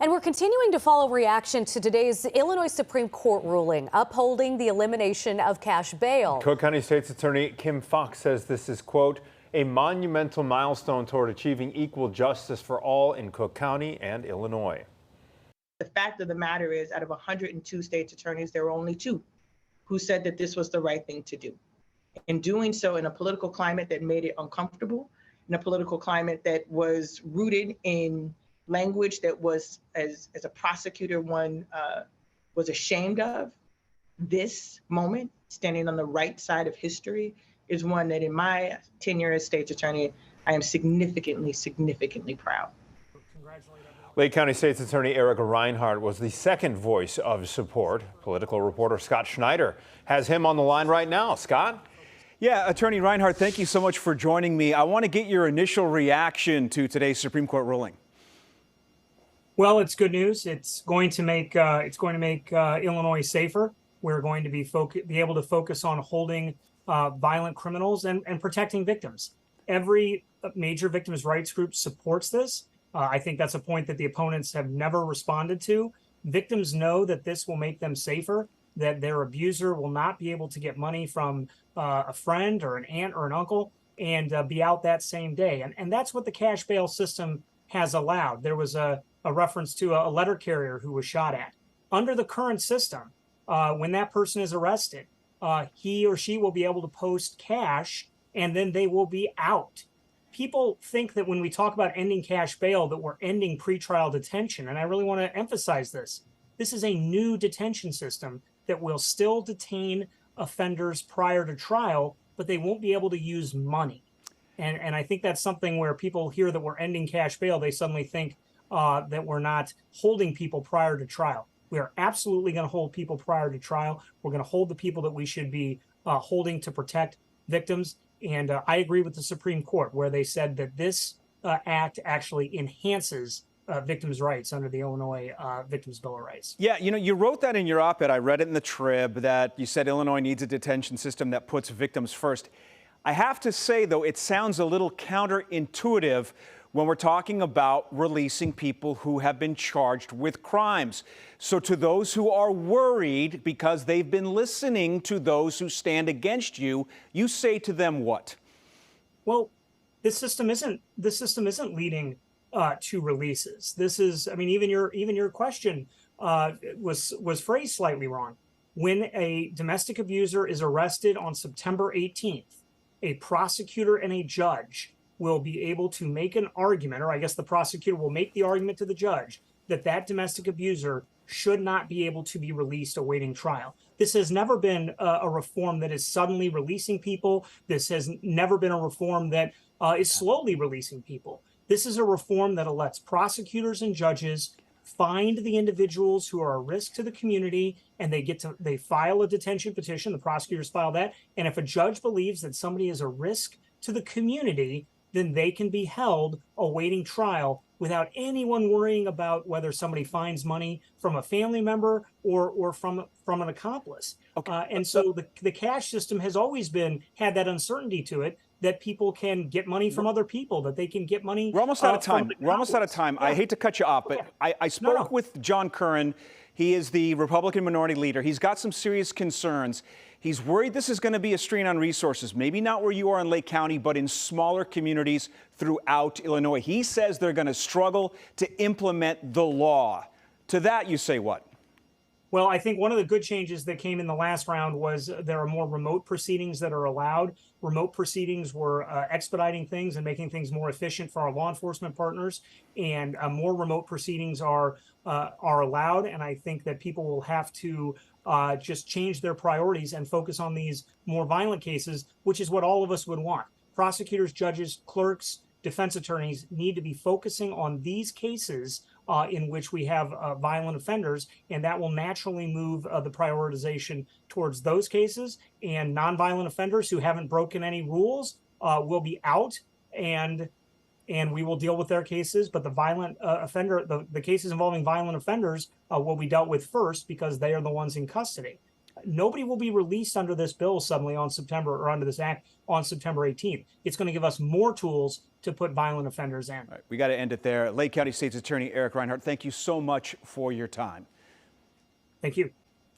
And we're continuing to follow reaction to today's Illinois Supreme Court ruling upholding the elimination of cash bail. Cook County State's Attorney Kim Foxx says this is, quote, a monumental milestone toward achieving equal justice for all in Cook County and Illinois. The fact of the matter is, out of 102 state's attorneys, there were only 2 who said that this was the right thing to do. In doing so, in a political climate that made it uncomfortable, in a political climate that was rooted in language that was, as a prosecutor, one was ashamed of, this moment, standing on the right side of history, is one that in my tenure as state's attorney, I am significantly proud. Lake County State's Attorney Erica Reinhardt was the second voice of support. Political reporter Scott Schneider has him on the line right now. Scott? Yeah, Attorney Reinhardt, thank you so much for joining me. I want to get your initial reaction to today's Supreme Court ruling. Well, it's good news. It's going to make Illinois safer. We're going to be able to focus on holding violent criminals and protecting victims. Every major victims' rights group supports this. I think that's a point that the opponents have never responded to. Victims know that this will make them safer, that their abuser will not be able to get money from a friend or an aunt or an uncle and be out that same day. And that's what the cash bail system has allowed. There was a reference to a letter carrier who was shot at. Under the current system, when that person is arrested, he or she will be able to post cash and then they will be out. People think that when we talk about ending cash bail that we're ending pretrial detention, and I really want to emphasize this. This is a new detention system that will still detain offenders prior to trial, but they won't be able to use money. And I think that's something where people hear that we're ending cash bail, they suddenly think that we're not holding people prior to trial. We are absolutely going to hold people prior to trial. We're going to hold the people that we should be holding to protect victims. And I agree with the Supreme Court, where they said that this act actually enhances victims' rights under the Illinois Victims' Bill of Rights. Yeah, you wrote that in your op-ed. I read it in the Trib that you said Illinois needs a detention system that puts victims first. I have to say, though, it sounds a little counterintuitive when we're talking about releasing people who have been charged with crimes. So to those who are worried because they've been listening to those who stand against you, you say to them what? Well, this system isn't leading to releases. This is, I mean, even your question was phrased slightly wrong. When a domestic abuser is arrested on September 18th, a prosecutor and a judge will be able to make an argument, or I guess the prosecutor will make the argument to the judge that that domestic abuser should not be able to be released awaiting trial. This has never been a reform that is suddenly releasing people. This has never been a reform that is slowly releasing people. This is a reform that lets prosecutors and judges find the individuals who are a risk to the community, and they file a detention petition. The prosecutors file that, and if a judge believes that somebody is a risk to the community, then they can be held awaiting trial without anyone worrying about whether somebody finds money from a family member or from an accomplice. Okay. And so the cash system has always had that uncertainty to it, that people can get money from other people, that they can get money. We're almost out of time. We're almost out of time. Yeah. I hate to cut you off, but yeah. I spoke with John Curran. He is the Republican minority leader. He's got some serious concerns. He's worried this is going to be a strain on resources, maybe not where you are in Lake County, but in smaller communities throughout Illinois. He says they're going to struggle to implement the law. To that, you say what? Well, I think one of the good changes that came in the last round was there are more remote proceedings that are allowed. Remote proceedings were expediting things and making things more efficient for our law enforcement partners, and more remote proceedings are allowed. And I think that people will have to just change their priorities and focus on these more violent cases, which is what all of us would want. Prosecutors, judges, clerks, defense attorneys need to be focusing on these cases in which we have violent offenders, and that will naturally move the prioritization towards those cases. And nonviolent offenders who haven't broken any rules will be out, and we will deal with their cases. But the violent the cases involving violent offenders will be dealt with first because they are the ones in custody. Nobody will be released under this bill suddenly on September or under this act on September 18th. It's going to give us more tools to put violent offenders in. All right, we got to end it there. Lake County State's Attorney Eric Reinhardt, thank you so much for your time. Thank you.